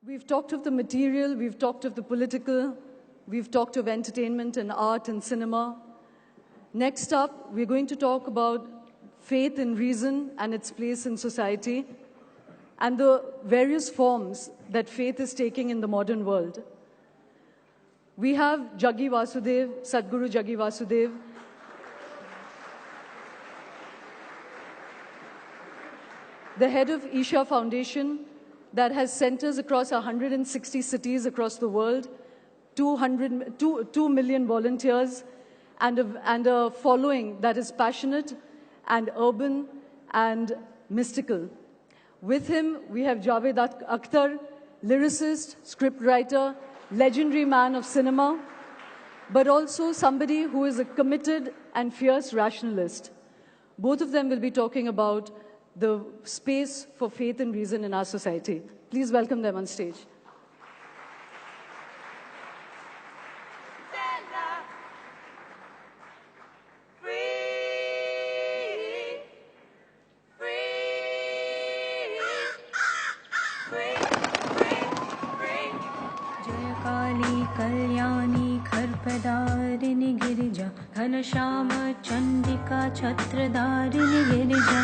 We've talked of the material, we've talked of the political, we've talked of entertainment and art and cinema. Next up, we're going to talk about faith in reason and its place in society and the various forms that faith is taking in the modern world. We have Jaggi Vasudev, Sadhguru Jaggi Vasudev, the head of Isha Foundation that has centers across 160 cities across the world, 2 million volunteers, and a following that is passionate and urban and mystical. With him, we have Javed Akhtar, lyricist, scriptwriter, legendary man of cinema, but also somebody who is a committed and fierce rationalist. Both of them will be talking about the space for faith and reason in our society. Please welcome them on stage. खरपदारिणि Girija Ghanshyam Chandika छत्रधारिणि Girija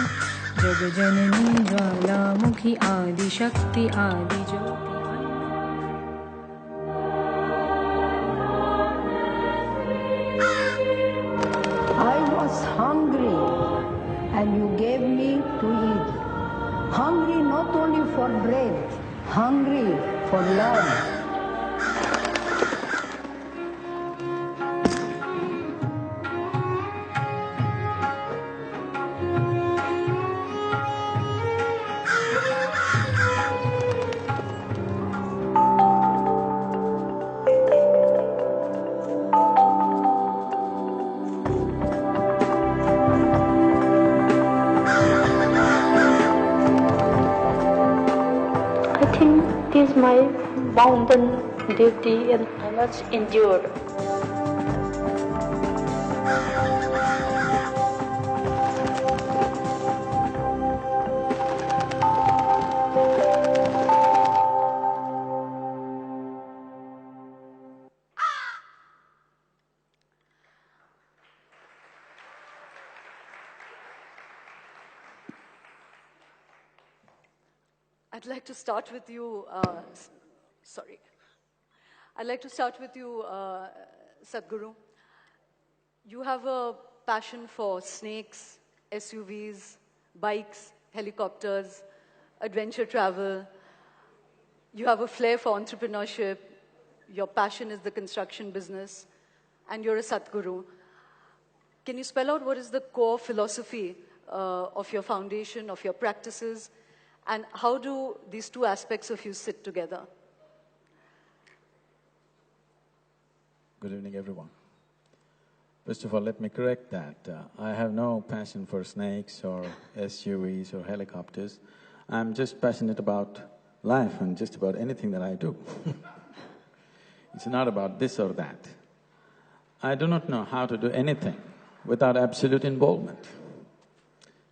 जगजननी Jwalamukhi Adishakti आदिज्योति I was hungry and you gave me to eat. Hungry not only for bread, hungry for love. It is my bounden duty and I must endure. I'd like to start with you, Sadhguru. You have a passion for snakes, SUVs, bikes, helicopters, adventure travel. You have a flair for entrepreneurship. Your passion is the construction business, and you're a Sadhguru. Can you spell out what is the core philosophy of your foundation, of your practices, and how do these two aspects of you sit together? Good evening, everyone. First of all, let me correct that. I have no passion for snakes or SUVs or helicopters. I'm just passionate about life and just about anything that I do. It's not about this or that. I do not know how to do anything without absolute involvement.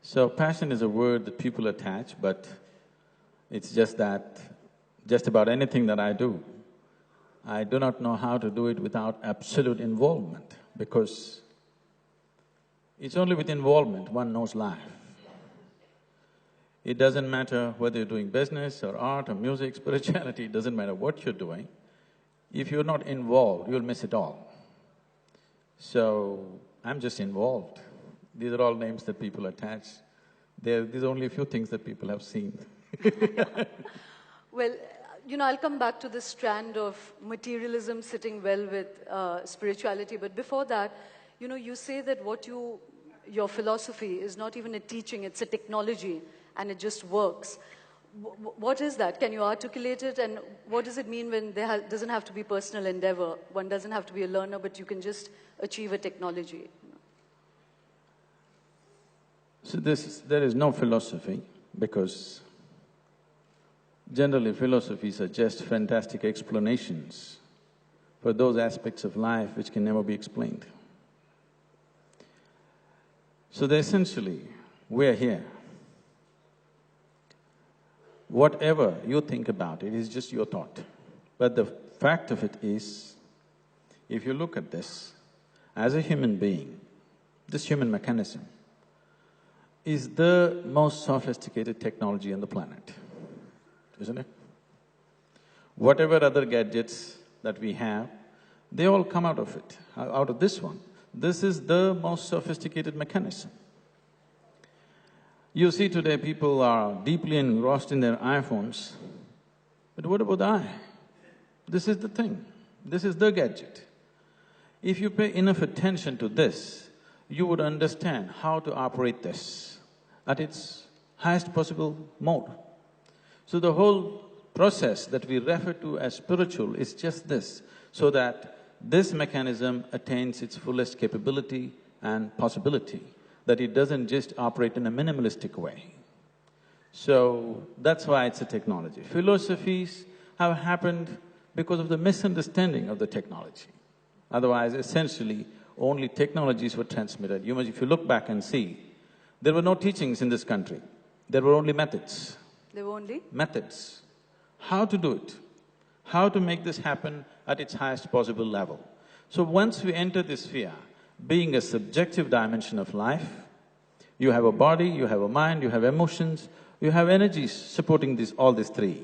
So passion is a word that people attach, but it's just that, just about anything that I do, I do not know how to do it without absolute involvement, because it's only with involvement one knows life. It doesn't matter whether you're doing business or art or music, spirituality, it doesn't matter what you're doing. If you're not involved, you'll miss it all. So, I'm just involved. These are all names that people attach. These are only a few things that people have seen. Well, I'll come back to this strand of materialism sitting well with spirituality, but before that, you say that your philosophy is not even a teaching, it's a technology, and it just works. What is that? Can you articulate it, and what does it mean when there doesn't have to be personal endeavor? One doesn't have to be a learner, but you can just achieve a technology. So there is no philosophy, because generally philosophies are just fantastic explanations for those aspects of life which can never be explained. So essentially, we're here. Whatever you think about it is just your thought. But the fact of it is, if you look at this, as a human being, this human mechanism is the most sophisticated technology on the planet, isn't it? Whatever other gadgets that we have, they all come out of it, out of this one. This is the most sophisticated mechanism. You see today people are deeply engrossed in their iPhones, but what about the eye? This is the thing, this is the gadget. If you pay enough attention to this, you would understand how to operate this at its highest possible mode. So the whole process that we refer to as spiritual is just this, so that this mechanism attains its fullest capability and possibility, that it doesn't just operate in a minimalistic way. So that's why it's a technology. Philosophies have happened because of the misunderstanding of the technology. Otherwise, essentially, only technologies were transmitted. If you look back and see, there were no teachings in this country, there were only methods. There were only? Methods. How to do it, how to make this happen at its highest possible level. So once we enter this sphere, being a subjective dimension of life, you have a body, you have a mind, you have emotions, you have energies supporting all these three.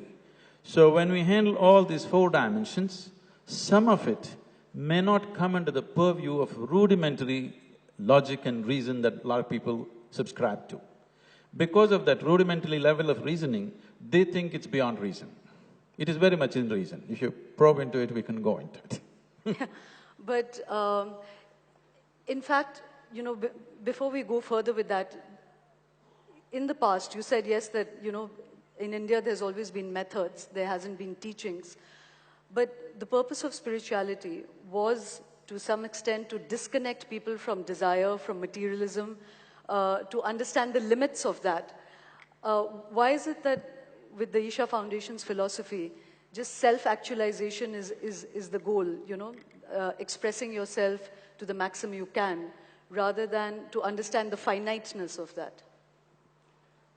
So when we handle all these four dimensions, some of it may not come under the purview of rudimentary logic and reason that a lot of people subscribe to. Because of that rudimentary level of reasoning, they think it's beyond reason. It is very much in reason. If you probe into it, we can go into it. But in fact, before we go further with that, in the past you said yes that, in India there's always been methods, there hasn't been teachings. But the purpose of spirituality was, to some extent, to disconnect people from desire, from materialism, to understand the limits of that. Why is it that with the Isha Foundation's philosophy, just self-actualization is the goal, expressing yourself to the maximum you can, rather than to understand the finiteness of that?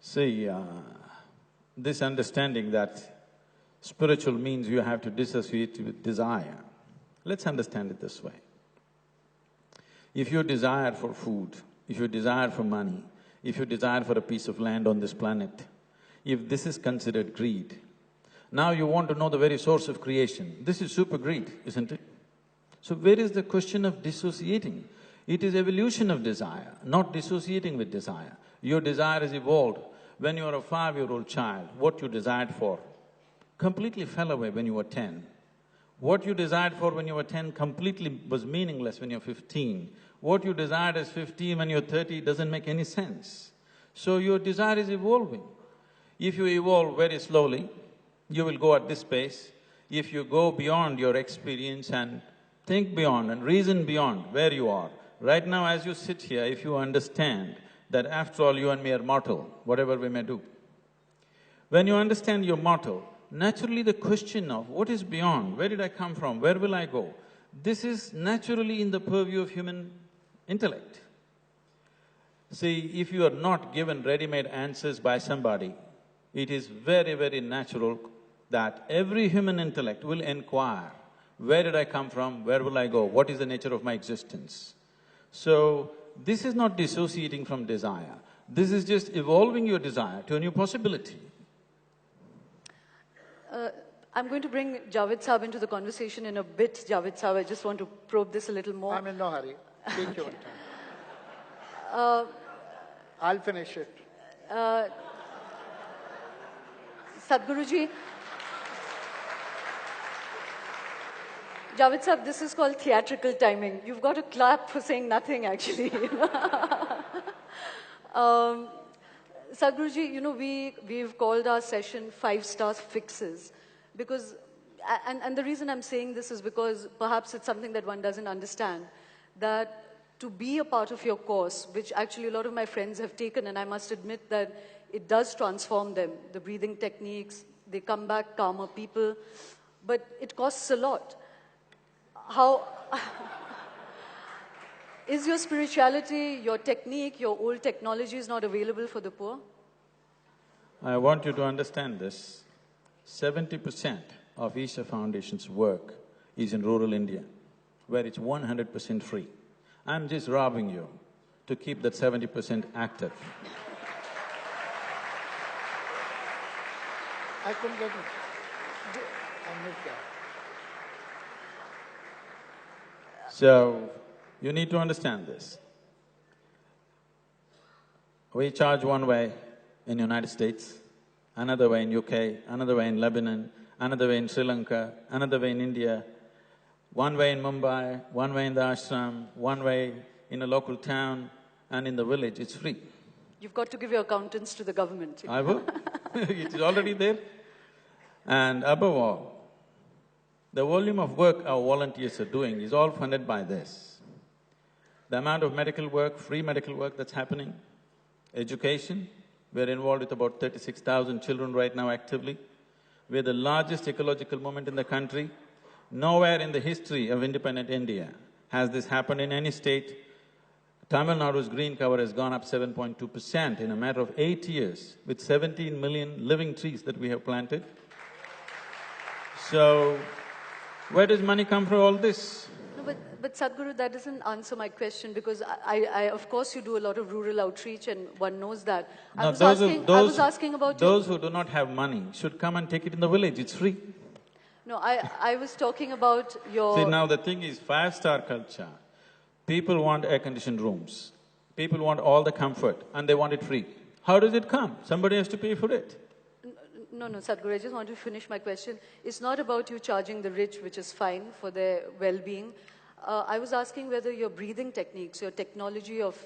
See, this understanding that spiritual means you have to dissociate with desire. Let's understand it this way. If you desire for food, if you desire for money, if you desire for a piece of land on this planet, if this is considered greed, now you want to know the very source of creation. This is super greed, isn't it? So where is the question of dissociating? It is evolution of desire, not dissociating with desire. Your desire is evolved. When you are a 5-year-old child, what you desired for completely fell away when you were 10. What you desired for when you were 10 completely was meaningless when you're 15. What you desired as 15 when you're 30 doesn't make any sense. So your desire is evolving. If you evolve very slowly, you will go at this pace. If you go beyond your experience and think beyond and reason beyond where you are, right now as you sit here, if you understand that after all you and me are mortal, whatever we may do, when you understand you're mortal, naturally the question of what is beyond, where did I come from, where will I go, this is naturally in the purview of human intellect. See, if you are not given ready-made answers by somebody, it is very, very natural that every human intellect will inquire, where did I come from, where will I go, what is the nature of my existence? So, this is not dissociating from desire, this is just evolving your desire to a new possibility. I'm going to bring Javed Sahab into the conversation in a bit, Javed Sahab. I just want to probe this a little more. I'm in no hurry. Take your time. I'll finish it. Sadhguruji, Javed Sahab, this is called theatrical timing. You've got to clap for saying nothing, actually. Sadhguruji, we've called our session 5-star fixes because, and the reason I'm saying this is because perhaps it's something that one doesn't understand, that to be a part of your course, which actually a lot of my friends have taken, and I must admit that it does transform them, the breathing techniques, they come back calmer people, but it costs a lot. How… Is your spirituality, your technique, your old technologies not available for the poor? I want you to understand this. 70% of Isha Foundation's work is in rural India, where it's 100% free. I'm just robbing you to keep that 70% active. I couldn't get it. I missed that. So, you need to understand this. We charge one way in United States, another way in UK, another way in Lebanon, another way in Sri Lanka, another way in India, one way in Mumbai, one way in the ashram, one way in a local town, and in the village, it's free. You've got to give your accountants to the government. I will. It is already there. And above all, the volume of work our volunteers are doing is all funded by this. The amount of medical work, free medical work that's happening, education, we're involved with about 36,000 children right now actively. We're the largest ecological movement in the country. Nowhere in the history of independent India has this happened in any state. Tamil Nadu's green cover has gone up 7.2% in a matter of 8 years, with 17 million living trees that we have planted. So, where does money come from all this? No, but Sadhguru, that doesn't answer my question, because I of course you do a lot of rural outreach and one knows that. I was asking about those who do not have money should come and take it in the village, it's free. No, I was talking about your… See, now the thing is, five-star culture, people want air-conditioned rooms, people want all the comfort and they want it free. How does it come? Somebody has to pay for it. No, Sadhguru, I just want to finish my question. It's not about you charging the rich, which is fine for their well-being. I was asking whether your breathing techniques, your technology of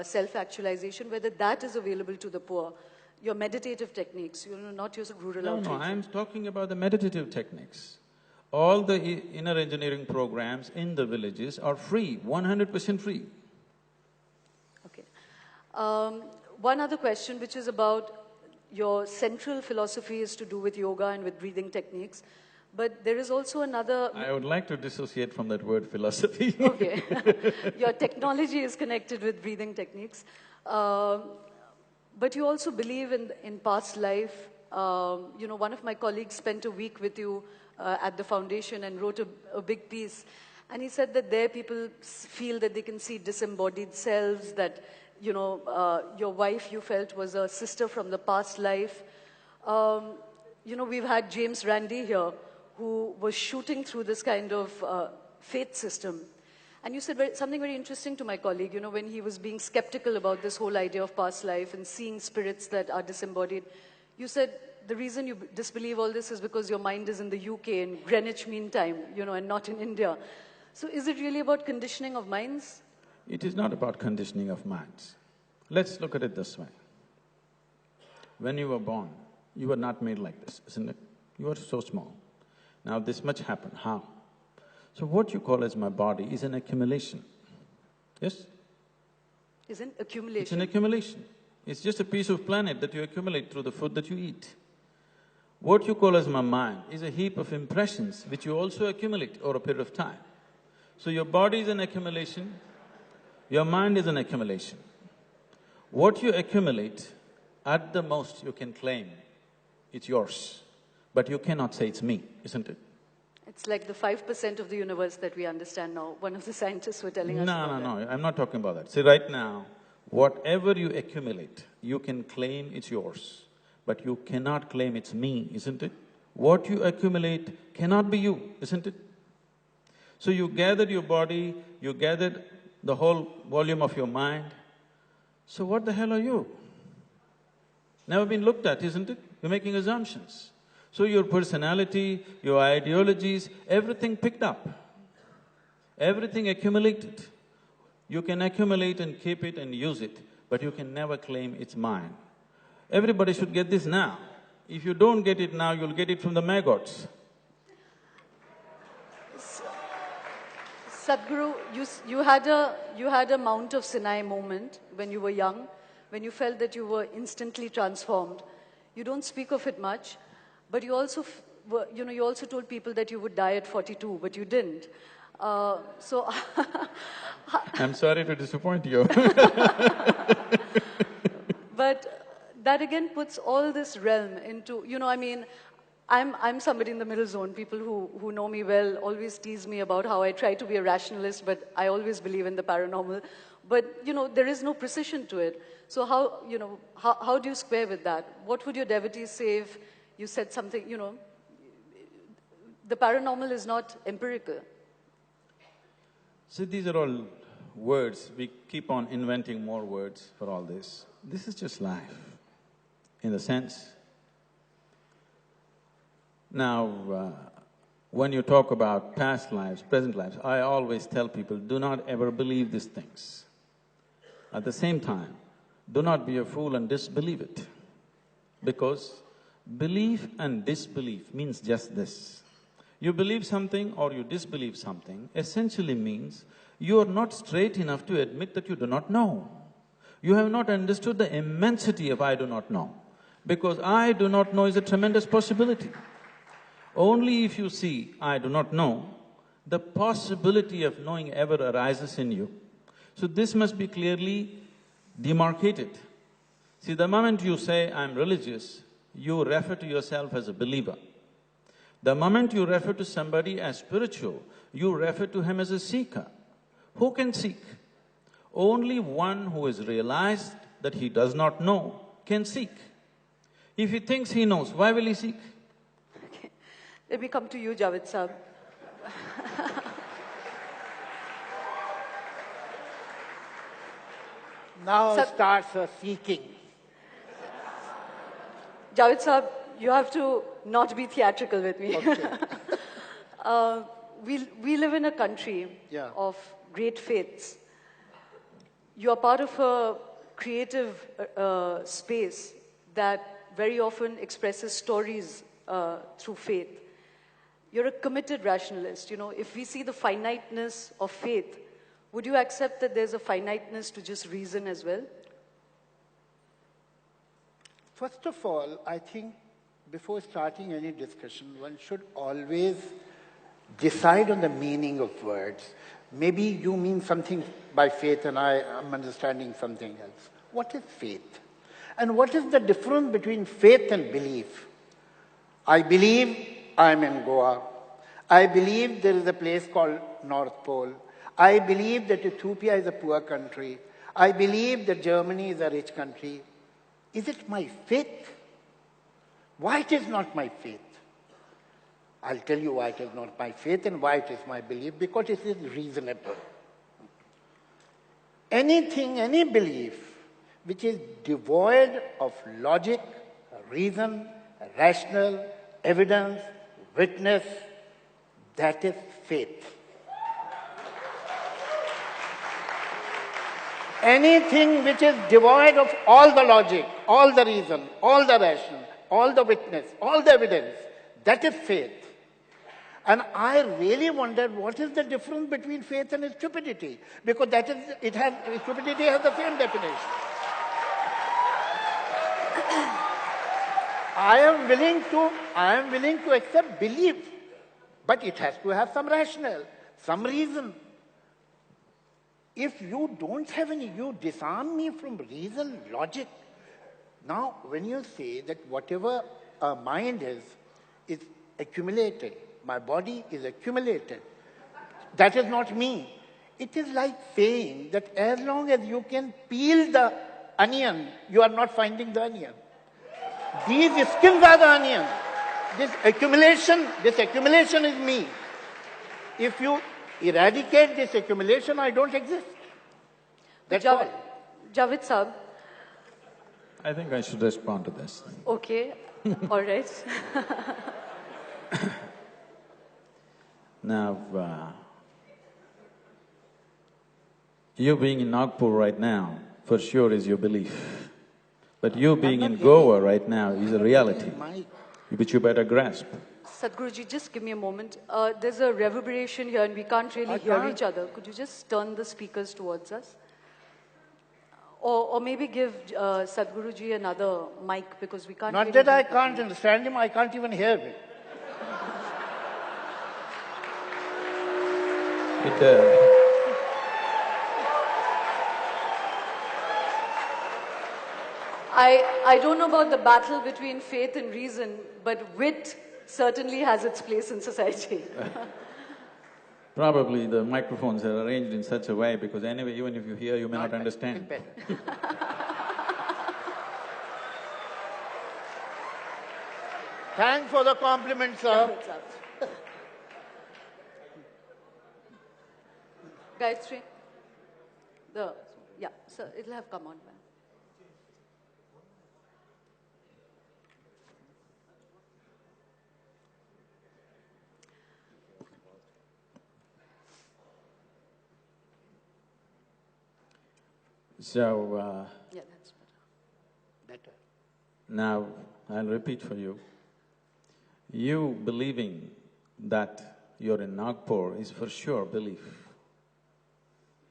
self-actualization, whether that is available to the poor. Your meditative techniques, not your rural outreach. No, I'm talking about the meditative techniques. All the inner engineering programs in the villages are free, 100% free. Okay. One other question, which is about your central philosophy is to do with yoga and with breathing techniques, but there is also another… I would like to dissociate from that word philosophy. Okay. Your technology is connected with breathing techniques. But you also believe in past life. One of my colleagues spent a week with you at the foundation and wrote a big piece. And he said that there people feel that they can see disembodied selves, that, your wife you felt was a sister from the past life. We've had James Randi here, who was shooting through this kind of faith system. And you said something very interesting to my colleague, when he was being skeptical about this whole idea of past life and seeing spirits that are disembodied. You said the reason you disbelieve all this is because your mind is in the UK in Greenwich Mean Time, and not in India. So is it really about conditioning of minds? It is not about conditioning of minds. Let's look at it this way. When you were born, you were not made like this, isn't it? You were so small. Now this much happened. How? So what you call as my body is an accumulation. Yes? Is an accumulation? It's an accumulation. It's just a piece of planet that you accumulate through the food that you eat. What you call as my mind is a heap of impressions which you also accumulate over a period of time. So your body is an accumulation, your mind is an accumulation. What you accumulate, at the most you can claim it's yours, but you cannot say it's me, isn't it? It's like the 5% of the universe that we understand now. One of the scientists were telling us about No, I'm not talking about that. See, right now, whatever you accumulate, you can claim it's yours, but you cannot claim it's me, isn't it? What you accumulate cannot be you, isn't it? So you gathered your body, you gathered the whole volume of your mind, so what the hell are you? Never been looked at, isn't it? You're making assumptions. So your personality, your ideologies, everything picked up, everything accumulated. You can accumulate and keep it and use it, but you can never claim it's mine. Everybody should get this now. If you don't get it now, you'll get it from the maggots. Sadhguru, you had a Mount of Sinai moment when you were young, when you felt that you were instantly transformed. You don't speak of it much. But you also, you also told people that you would die at 42, but you didn't. So… I'm sorry to disappoint you. But that again puts all this realm into, you know, I mean, I'm somebody in the middle zone. People who know me well always tease me about how I try to be a rationalist, but I always believe in the paranormal. But, you know, there is no precision to it. So how, you know, how do you square with that? What would your devotees say if you said something, you know, the paranormal is not empirical? See, these are all words. We keep on inventing more words for all this. This is just life, in the sense. Now, when you talk about past lives, present lives, I always tell people, do not ever believe these things. At the same time, do not be a fool and disbelieve it. Because belief and disbelief means just this. You believe something or you disbelieve something essentially means you are not straight enough to admit that you do not know. You have not understood the immensity of I do not know. Because I do not know is a tremendous possibility. Only if you see I do not know, the possibility of knowing ever arises in you. So this must be clearly demarcated. See, the moment you say, I'm religious, you refer to yourself as a believer. The moment you refer to somebody as spiritual, you refer to him as a seeker. Who can seek? Only one who has realized that he does not know can seek. If he thinks he knows, why will he seek? Okay. Let me come to you, Javed Sahab. Now starts a seeking. Javed Sahab, you have to not be theatrical with me. Okay. We live in a country Yeah. of great faiths. You are part of a creative space that very often expresses stories through faith. You're a committed rationalist, you know. If we see the finiteness of faith, would you accept that there's a finiteness to just reason as well? First of all, I think before starting any discussion, one should always decide on the meaning of words. Maybe you mean something by faith and I am understanding something else. What is faith? And what is the difference between faith and belief? I believe I am in Goa. I believe there is a place called North Pole. I believe that Ethiopia is a poor country. I believe that Germany is a rich country. Is it my faith? Why it is not my faith? I'll tell you why it is not my faith and why it is my belief, because it is reasonable. Anything, any belief which is devoid of logic, reason, rational, evidence, witness, that is faith. Anything which is devoid of all the logic, all the reason, all the rational, all the witness, all the evidence, that is faith. And I really wondered what is the difference between faith and stupidity, because that is, stupidity has the same definition. I am willing to accept belief, but it has to have some rationale, some reason. If you don't have any, you disarm me from reason, logic. Now, when you say that whatever a mind is accumulated, my body is accumulated, that is not me. It is like saying that as long as you can peel the onion, you are not finding the onion. These skins are the onion. This accumulation is me. If you eradicate this accumulation, I don't exist. That's all. Javed Sahab. I think I should respond to this. Okay, all right. Now, you being in Nagpur right now, for sure is your belief. But you being in Goa right now is a reality, which you better grasp. Sadhguruji, just give me a moment. There's a reverberation here and we can't really hear each other. Could you just turn the speakers towards us? Or maybe give Sadhguruji another mic because we can't Not really that I can't understand him, I can't even hear him. I don't know about the battle between faith and reason, but wit certainly has its place in society. Probably the microphones are arranged in such a way because anyway, even if you hear, you may not understand. Thanks for the compliment, sir. Gayatri? Yeah, sir, it'll have come on. So, yeah, that's Better. now I'll repeat for you. You believing that you're in Nagpur is for sure belief.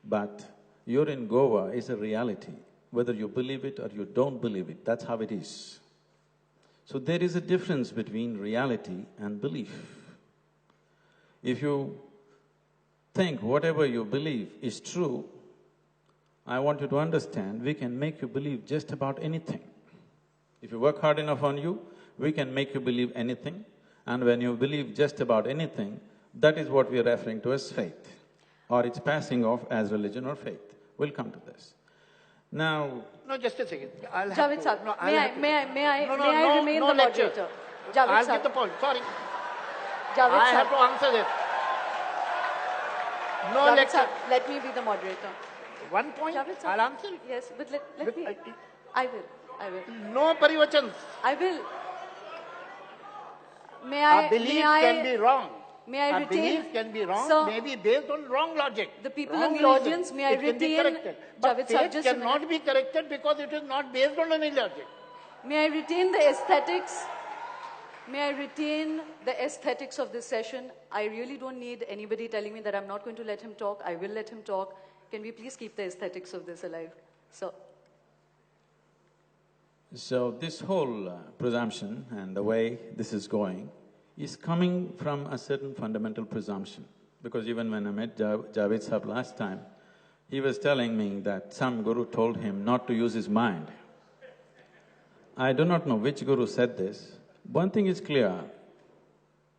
But you're in Goa is a reality. Whether you believe it or you don't believe it, that's how it is. So there is a difference between reality and belief. If you think whatever you believe is true, I want you to understand, we can make you believe just about anything. If you work hard enough on you, we can make you believe anything. And when you believe just about anything, that is what we are referring to as faith. Or it's passing off as religion or faith. We'll come to this. Now… No, just a second. I'll have Javed to… sir, No, may I remain the lecture. moderator? Javed I'll sir. get the point, sorry. Javed I sir. have to answer this. No Javed lecture. sir, let me be the moderator. One point, Javed sir. I'll answer it. Yes, but let me… I will. No parivachans. I will. May I… Our beliefs can be wrong. May I Our retain… beliefs can be wrong, Sir, maybe based on wrong logic. The people wrong in the reason. audience, may I it can be retain… corrected. But Javed sir, faith just a cannot minute. be corrected because it is not based on any logic. May I retain the aesthetics? May I retain the aesthetics of this session? I really don't need anybody telling me that I'm not going to let him talk. I will let him talk. Can we please keep the aesthetics of this alive? So this whole presumption and the way this is going is coming from a certain fundamental presumption. Because even when I met Javed Sahab last time, he was telling me that some guru told him not to use his mind. I do not know which guru said this. One thing is clear,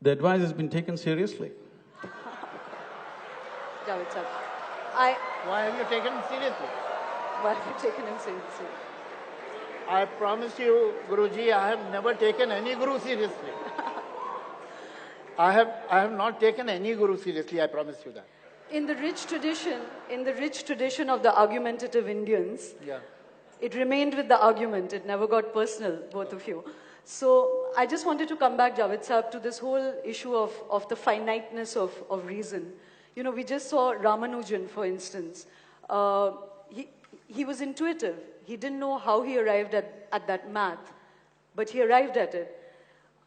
the advice has been taken seriously. Javed sir, Why have you taken it seriously? why have you taken him seriously? I promise you, Guruji, I have never taken any guru seriously. I have not taken any guru seriously, I promise you that. In the rich tradition of the argumentative Indians, Yeah. it remained with the argument, it never got personal, both of you. So I just wanted to come back, Javed Sahab, to this whole issue of the finiteness of reason. You know, we just saw Ramanujan, for instance. He was intuitive. He didn't know how he arrived at that math, but he arrived at it.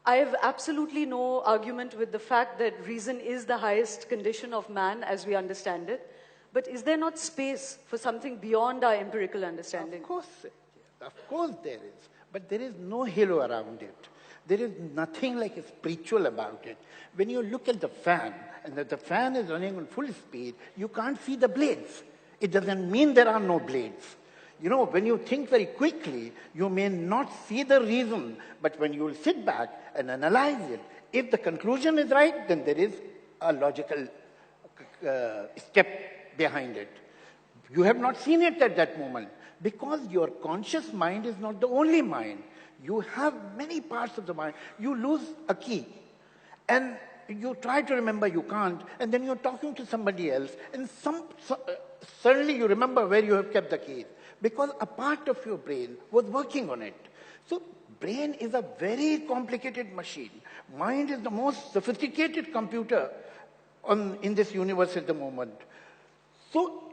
I have absolutely no argument with the fact that reason is the highest condition of man as we understand it. But is there not space for something beyond our empirical understanding? Of course there is. But there is no halo around it. There is nothing like spiritual about it. When you look at the fan, and that the fan is running on full speed, you can't see the blades. It doesn't mean there are no blades. You know, when you think very quickly, you may not see the reason, but when you will sit back and analyze it, if the conclusion is right, then there is a logical step behind it. You have not seen it at that moment, because your conscious mind is not the only mind. You have many parts of the mind. You lose a key, and you try to remember, you can't, and then you're talking to somebody else, and suddenly you remember where you have kept the keys, because a part of your brain was working on it. So brain is a very complicated machine. Mind is the most sophisticated computer in this universe at the moment. So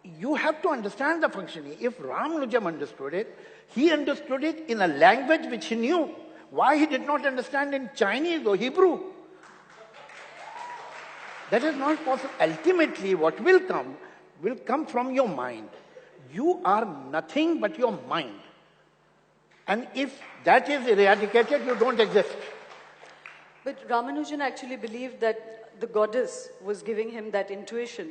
you have to understand the functioning. If Ramanujam understood it, he understood it in a language which he knew. Why he did not understand in Chinese or Hebrew? That is not possible. Ultimately, what will come from your mind. You are nothing but your mind. And if that is eradicated, you don't exist. But Ramanujan actually believed that the goddess was giving him that intuition.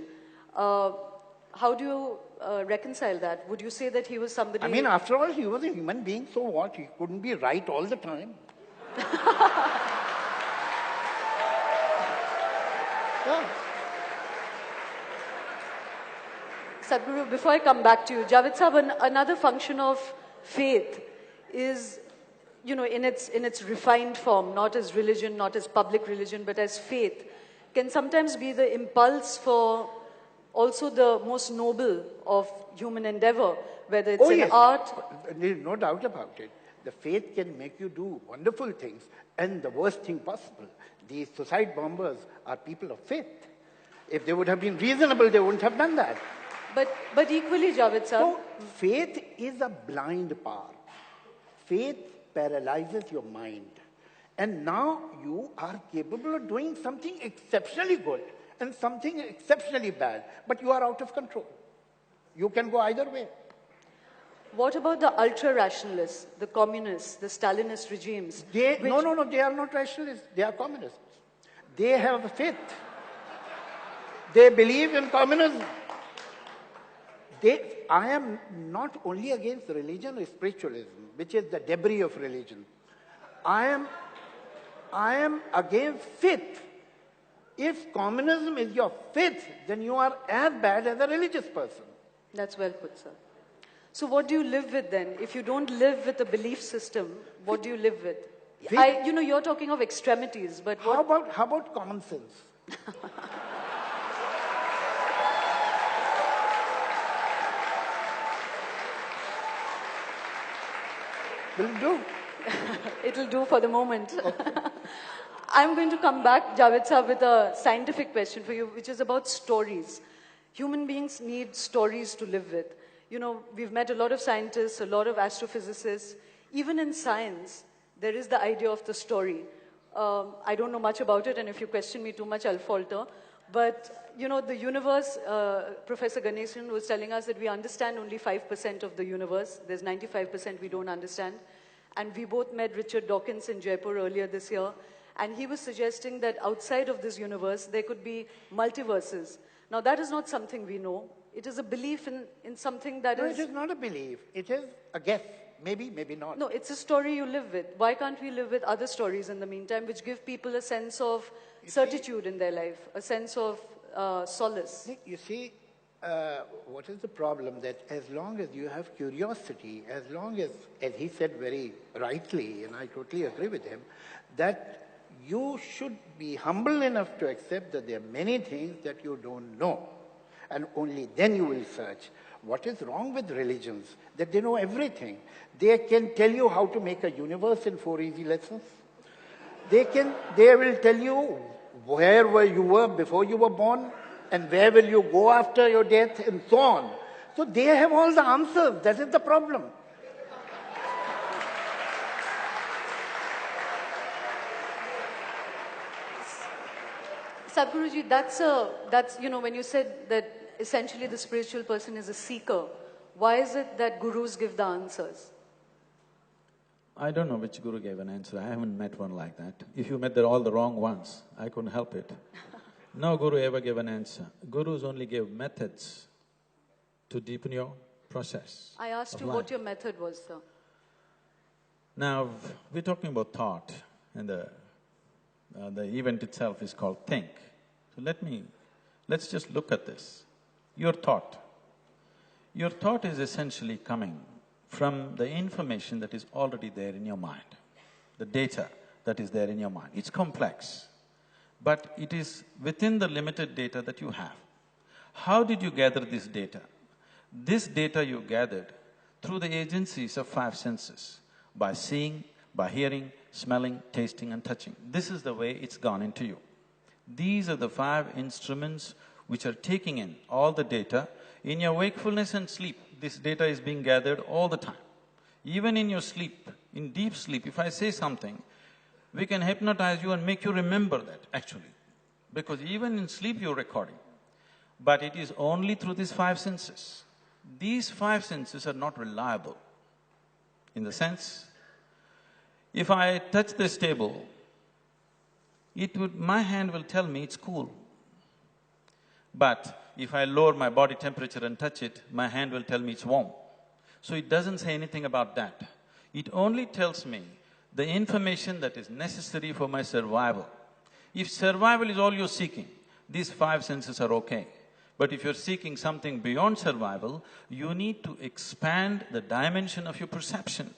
how do you reconcile that? Would you say that he was somebody… I mean, after all, he was a human being, so what? He couldn't be right all the time. Yeah. Sadhguru, before I come back to you, Javed Sahib, another function of faith is, you know, in its refined form, not as religion, not as public religion, but as faith, can sometimes be the impulse for also the most noble of human endeavor, whether it's in yes. art… There is no doubt about it. The faith can make you do wonderful things, and the worst thing possible. These suicide bombers are people of faith. If they would have been reasonable, they wouldn't have done that. But equally, Javed Sahib… So, faith is a blind power. Faith paralyzes your mind. And now you are capable of doing something exceptionally good and something exceptionally bad, but you are out of control. You can go either way. What about the ultra-rationalists, the communists, the Stalinist regimes? No, they are not rationalists. They are communists. They have faith. They believe in communism. I am not only against religion or spiritualism, which is the debris of religion. I am against faith. If communism is your faith, then you are as bad as a religious person. That's well put, sir. So what do you live with then? If you don't live with a belief system, what do you live with? You know, you're talking of extremities, but how about common sense? Will it do? It'll do for the moment. Okay. I'm going to come back, Javed Sahib, with a scientific question for you, which is about stories. Human beings need stories to live with. You know, we've met a lot of scientists, a lot of astrophysicists. Even in science, there is the idea of the story. I don't know much about it, and if you question me too much, I'll falter. But, you know, the universe, Professor Ganesan was telling us that we understand only 5% of the universe. There's 95% we don't understand. And we both met Richard Dawkins in Jaipur earlier this year. And he was suggesting that outside of this universe, there could be multiverses. Now, that is not something we know. It is a belief in something that is… No, it is not a belief. It is a guess. Maybe, maybe not. No, it's a story you live with. Why can't we live with other stories in the meantime, which give people a sense of certitude in their life, a sense of solace? You see, what is the problem? That as long as you have curiosity, as long as he said very rightly, and I totally agree with him, that you should be humble enough to accept that there are many things that you don't know. And only then you will search. What is wrong with religions? That they know everything. They can tell you how to make a universe in 4 easy lessons. They will tell you where you were before you were born, and where will you go after your death, and so on. So they have all the answers. That is the problem. Sadhguruji, that's, you know, when you said that essentially the spiritual person is a seeker, why is it that gurus give the answers? I don't know which guru gave an answer. I haven't met one like that. If you met all the wrong ones, I couldn't help it. No guru ever gave an answer. Gurus only gave methods to deepen your process. I asked you what your method was, sir. Now, we're talking about thought, and the event itself is called think. So let's just look at this. Your thought. Your thought is essentially coming from the information that is already there in your mind, the data that is there in your mind. It's complex, but it is within the limited data that you have. How did you gather this data? This data you gathered through the agencies of 5 senses, by seeing, by hearing, smelling, tasting and touching. This is the way it's gone into you. These are the 5 instruments which are taking in all the data. In your wakefulness and sleep, this data is being gathered all the time. Even in your sleep, in deep sleep, if I say something, we can hypnotize you and make you remember that, actually. Because even in sleep you're recording. But it is only through these 5 senses. These 5 senses are not reliable. In the sense, if I touch this table, my hand will tell me it's cool. But if I lower my body temperature and touch it, my hand will tell me it's warm. So it doesn't say anything about that. It only tells me the information that is necessary for my survival. If survival is all you're seeking, these five senses are okay. But if you're seeking something beyond survival, you need to expand the dimension of your perception.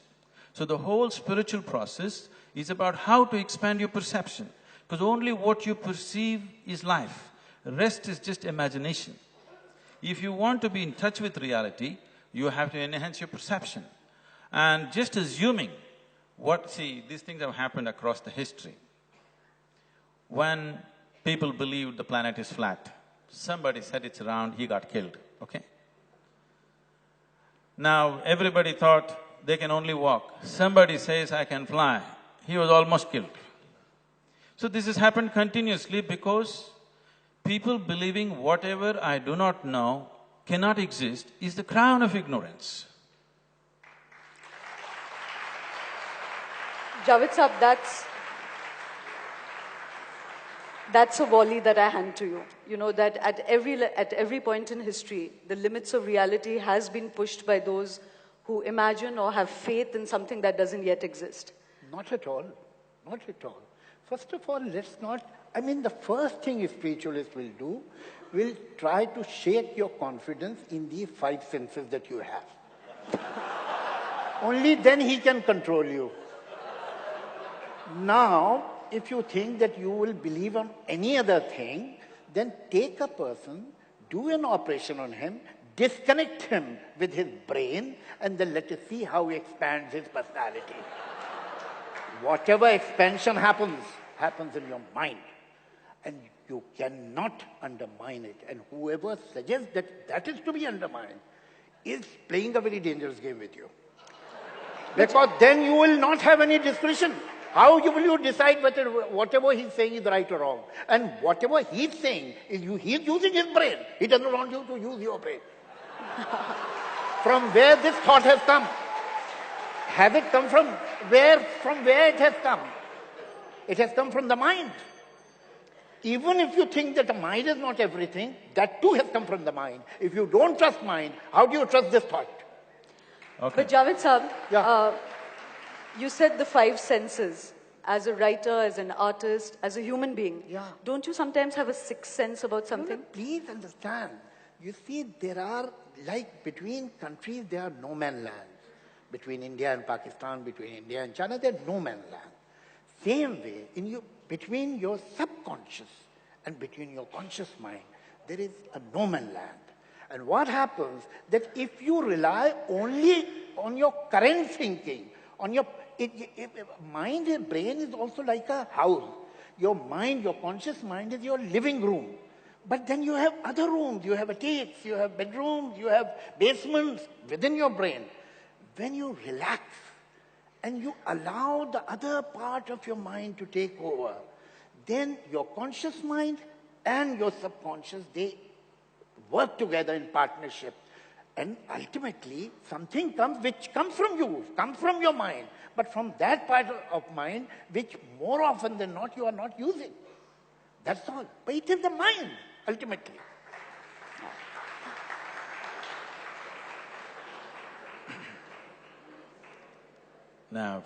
So the whole spiritual process is about how to expand your perception, because only what you perceive is life. The rest is just imagination. If you want to be in touch with reality, you have to enhance your perception. And just assuming these things have happened across the history. When people believed the planet is flat, somebody said it's round, he got killed, okay? Now, everybody thought they can only walk. Somebody says, I can fly, he was almost killed. So this has happened continuously because people believing whatever I do not know cannot exist is the crown of ignorance. Javed Saab, that's a volley that I hand to you. You know, that at every point in history, the limits of reality has been pushed by those who imagine or have faith in something that doesn't yet exist. Not at all, not at all. First of all, let's not… the first thing a spiritualist will do, will try to shake your confidence in the five senses that you have. Only then he can control you. Now, if you think that you will believe on any other thing, then take a person, do an operation on him, disconnect him with his brain, and then let us see how he expands his personality. Whatever expansion happens, happens in your mind. And you cannot undermine it. And whoever suggests that that is to be undermined is playing a very dangerous game with you. Because then you will not have any discretion. How will you decide whether whatever he's saying is right or wrong? And whatever he's saying, he's using his brain. He doesn't want you to use your brain. From where this thought has come? Has it come from where? From where it has come? It has come from the mind. Even if you think that the mind is not everything, that too has come from the mind. If you don't trust mind, how do you trust this thought? Okay. But Javed Saab, you said the five senses. As a writer, as an artist, as a human being, don't you sometimes have a sixth sense about something? No, please understand. You see, there are, like between countries, there are no man lands. Between India and Pakistan, between India and China, there are no man land. Same way, between your subconscious and between your conscious mind, there is a no man land. And what happens that if you rely only on your current thinking, on your mind and brain is also like a house. Your mind, your conscious mind is your living room. But then you have other rooms, you have attics, you have bedrooms, you have basements within your brain. When you relax and you allow the other part of your mind to take over, then your conscious mind and your subconscious, they work together in partnership. And ultimately, something comes which comes from you, comes from your mind, but from that part of mind which more often than not you are not using. That's all. But it is the mind, ultimately. Now,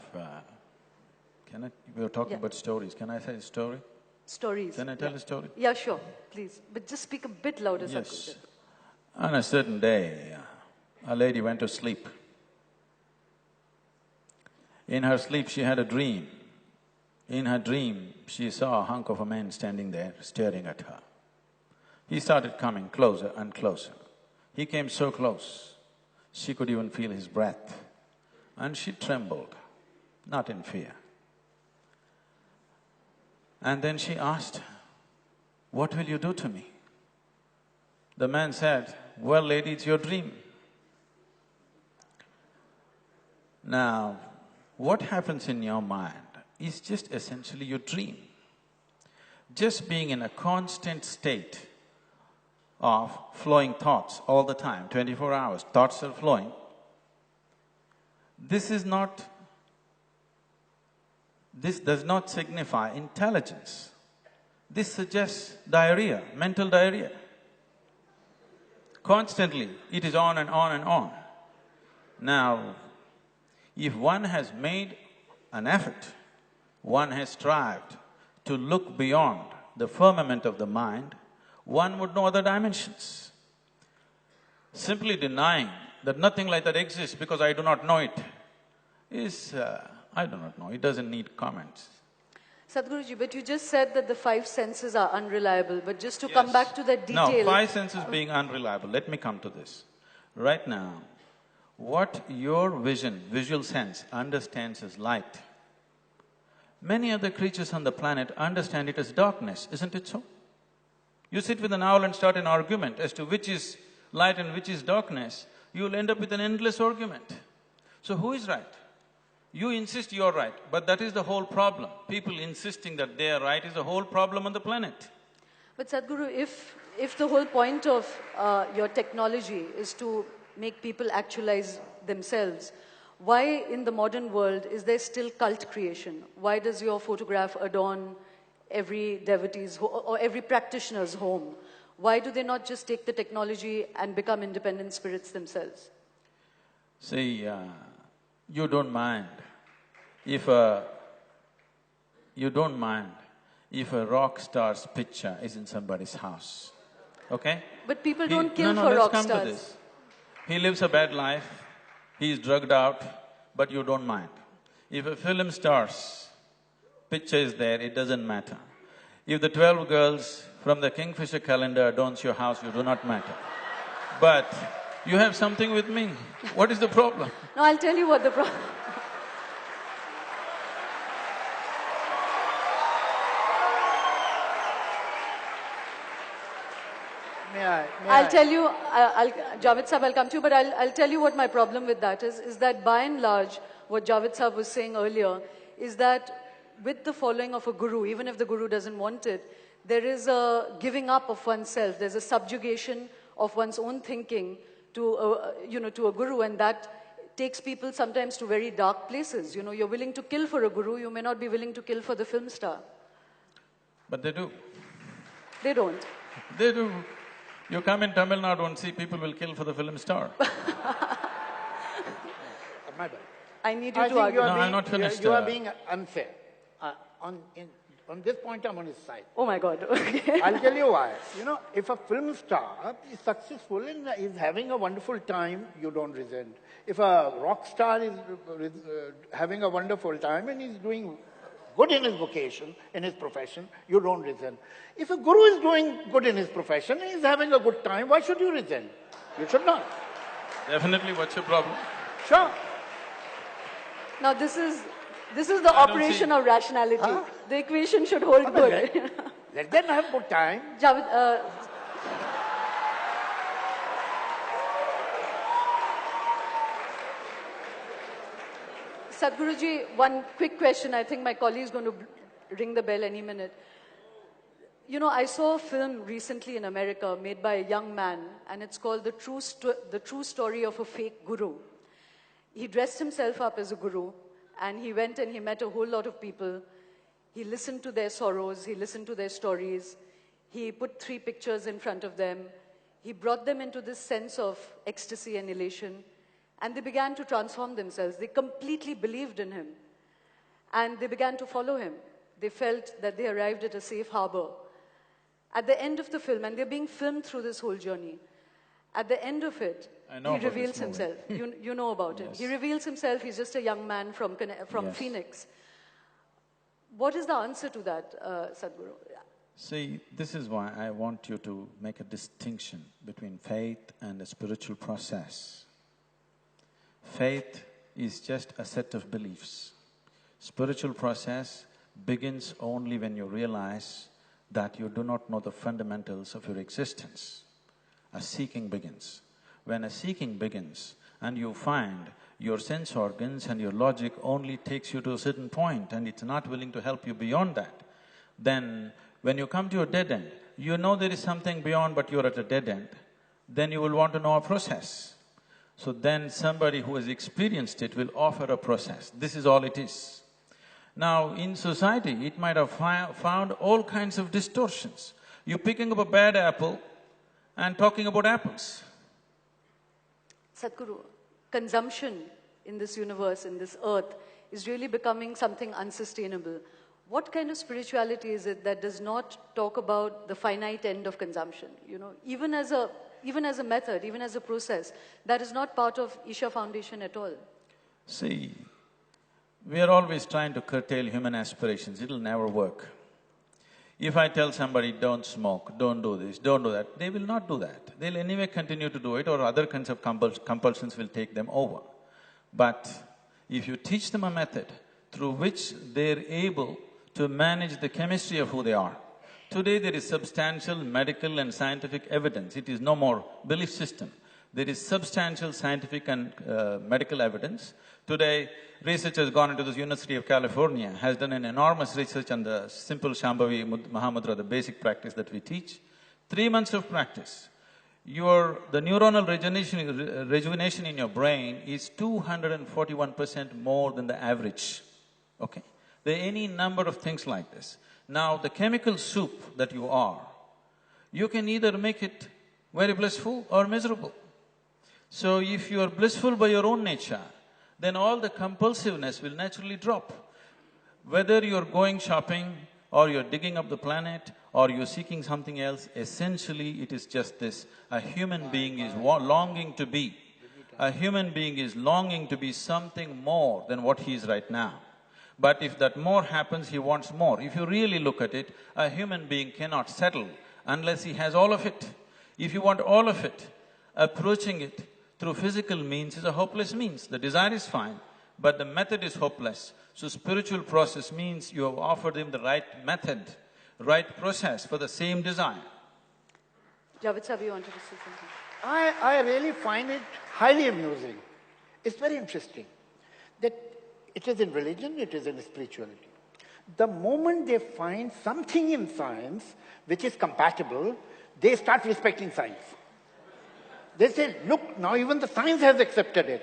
we were talking about stories. Can I say a story? Stories. Can I tell a story? Yeah, sure, please. But just speak a bit louder, Yes. Sadhguru. On a certain day, a lady went to sleep. In her sleep, she had a dream. In her dream, she saw a hunk of a man standing there, staring at her. He started coming closer and closer. He came so close, she could even feel his breath. And she trembled, not in fear. And then she asked, "What will you do to me?" The man said, "Well, lady, it's your dream." Now, what happens in your mind is just essentially your dream. Just being in a constant state of flowing thoughts all the time, 24 hours, thoughts are flowing. This does not signify intelligence. This suggests diarrhea, mental diarrhea. Constantly, it is on and on and on. Now, if one has made an effort, one has strived to look beyond the firmament of the mind, one would know other dimensions. Simply denying that nothing like that exists because I do not know it is… I do not know, it doesn't need comments. Sadhguruji, but you just said that the five senses are unreliable, but just to come back to that detail… No, five senses being unreliable, let me come to this. Right now, what your vision, visual sense understands as light, many other creatures on the planet understand it as darkness, isn't it so? You sit with an owl and start an argument as to which is light and which is darkness, you'll end up with an endless argument. So who is right? You insist you're right, but that is the whole problem. People insisting that they are right is the whole problem on the planet. But Sadhguru, if the whole point of your technology is to make people actualize themselves, why in the modern world is there still cult creation? Why does your photograph adorn every devotee's or every practitioner's home? Why do they not just take the technology and become independent spirits themselves? See, you don't mind if a… you don't mind if a rock star's picture is in somebody's house, okay? But people don't kill no, for rock let's come stars. to this. He lives a bad life, he is drugged out, but you don't mind. If a film star's picture is there, it doesn't matter. If the 12 girls from the Kingfisher calendar adorns your house, you do not matter. But you have something with me. What is the problem? No, I'll tell you what the problem… I'll tell you, Javed Sahab, I'll come to you, but I'll tell you what my problem with that is that by and large, what Javed Sahab was saying earlier, is that with the following of a guru, even if the guru doesn't want it, there is a giving up of oneself, there's a subjugation of one's own thinking to a guru, and that takes people sometimes to very dark places. You know, you're willing to kill for a guru, you may not be willing to kill for the film star. But they do. They don't. They do. You come in Tamil Nadu and see people will kill for the film star. My bad. I need you to argue. I'm not finished. You are being unfair. On this point, I'm on his side. Oh my God, okay. I'll tell you why. You know, if a film star is successful and is having a wonderful time, you don't resent. If a rock star is having a wonderful time and is doing good in his vocation, in his profession, you don't resent. If a guru is doing good in his profession and is having a good time, why should you resent? You should not. Definitely, what's your problem? Sure. Now this is the operation of rationality. Huh? The equation should hold good. Let them have good time. Javed, Sadhguruji, one quick question. I think my colleague is going to ring the bell any minute. You know, I saw a film recently in America made by a young man, and it's called The True Story of a Fake Guru. He dressed himself up as a guru, and he went and he met a whole lot of people. He listened to their sorrows, he listened to their stories. He put 3 pictures in front of them. He brought them into this sense of ecstasy and elation, and they began to transform themselves. They completely believed in him, and they began to follow him. They felt that they arrived at a safe harbor. At the end of the film, and they're being filmed through this whole journey, at the end of it, he reveals himself. You know about him. He reveals himself. He's just a young man from Phoenix. What is the answer to that, Sadhguru? See, this is why I want you to make a distinction between faith and a spiritual process. Faith is just a set of beliefs. Spiritual process begins only when you realize that you do not know the fundamentals of your existence. A seeking begins. When a seeking begins and you find your sense organs and your logic only takes you to a certain point and it's not willing to help you beyond that, then when you come to a dead end, you know there is something beyond but you're at a dead end, then you will want to know a process. So then somebody who has experienced it will offer a process. This is all it is. Now, in society, it might have found all kinds of distortions. You're picking up a bad apple and talking about apples. Sadhguru, consumption in this universe, in this earth, is really becoming something unsustainable. What kind of spirituality is it that does not talk about the finite end of consumption? You know, even as a method, even as a process, that is not part of Isha Foundation at all. See, we are always trying to curtail human aspirations, it'll never work. If I tell somebody, don't smoke, don't do this, don't do that, they will not do that. They'll anyway continue to do it, or other kinds of compulsions will take them over. But if you teach them a method through which they're able to manage the chemistry of who they are. Today there is substantial medical and scientific evidence, it is no more belief system. There is substantial scientific and medical evidence. Today, research has gone into the University of California, has done an enormous research on the simple Shambhavi Mahamudra, the basic practice that we teach. 3 months of practice, the neuronal rejuvenation in your brain is 241% more than the average, okay? There are any number of things like this. Now, the chemical soup that you are, you can either make it very blissful or miserable. So if you are blissful by your own nature, then all the compulsiveness will naturally drop. Whether you're going shopping or you're digging up the planet or you're seeking something else, essentially it is just this. A human being is longing to be. A human being is longing to be something more than what he is right now. But if that more happens, he wants more. If you really look at it, a human being cannot settle unless he has all of it. If you want all of it, approaching it through physical means is a hopeless means. The desire is fine, but the method is hopeless. So spiritual process means you have offered him the right method, right process for the same desire. Javed sir, you wanted to say something? I really find it highly amusing. It's very interesting that it is in religion, it is in spirituality. The moment they find something in science which is compatible, they start respecting science. They say, look, now even the science has accepted it.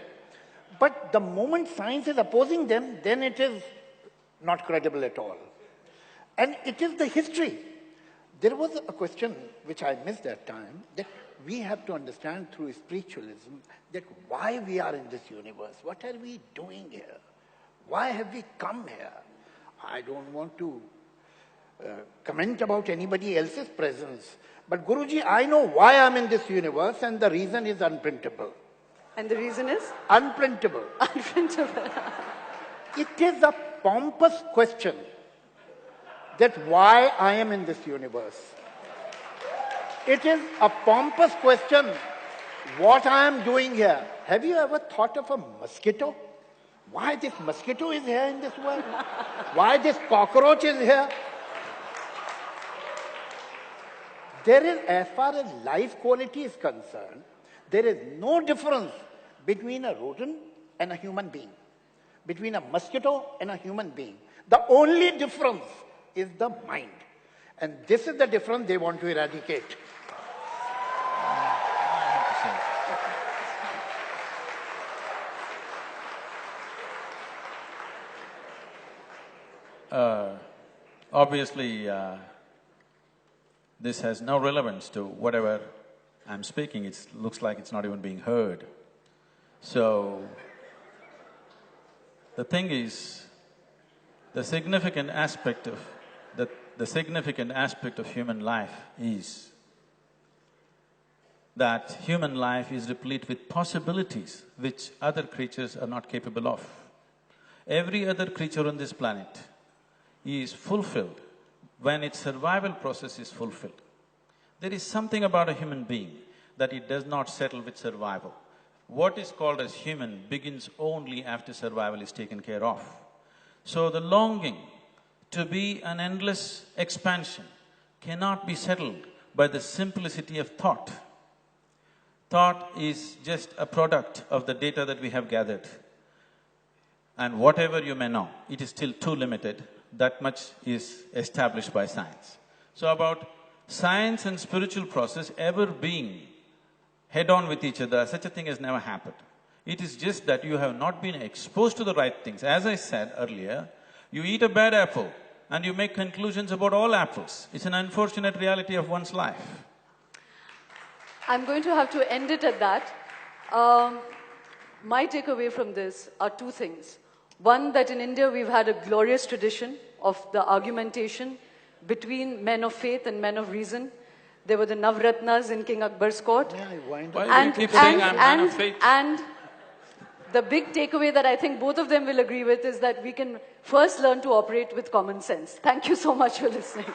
But the moment science is opposing them, then it is not credible at all. And it is the history. There was a question which I missed that time, that we have to understand through spiritualism that why we are in this universe, what are we doing here? Why have we come here? I don't want to comment about anybody else's presence, but Guruji, I know why I'm in this universe, and the reason is unprintable. And the reason is? Unprintable. Unprintable. It is a pompous question that why I am in this universe. It is a pompous question what I am doing here. Have you ever thought of a mosquito? Why this mosquito is here in this world? Why this cockroach is here? There is, as far as life quality is concerned, there is no difference between a rodent and a human being, between a mosquito and a human being. The only difference is the mind. And this is the difference they want to eradicate. Obviously, this has no relevance to whatever I'm speaking. It looks like it's not even being heard. So, the thing is, the significant aspect of human life is that human life is replete with possibilities which other creatures are not capable of. Every other creature on this planet is fulfilled when its survival process is fulfilled. There is something about a human being that it does not settle with survival. What is called as human begins only after survival is taken care of. So the longing to be an endless expansion cannot be settled by the simplicity of thought. Thought is just a product of the data that we have gathered. And whatever you may know, it is still too limited. That much is established by science. So about science and spiritual process ever being head-on with each other, such a thing has never happened. It is just that you have not been exposed to the right things. As I said earlier, you eat a bad apple and you make conclusions about all apples. It's an unfortunate reality of one's life. I'm going to have to end it at that. My takeaway from this are two things. One, that in India we've had a glorious tradition of the argumentation between men of faith and men of reason. There were the Navratnas in King Akbar's court. Why do you keep saying I'm man of faith? And the big takeaway that I think both of them will agree with is that we can first learn to operate with common sense. Thank you so much for listening.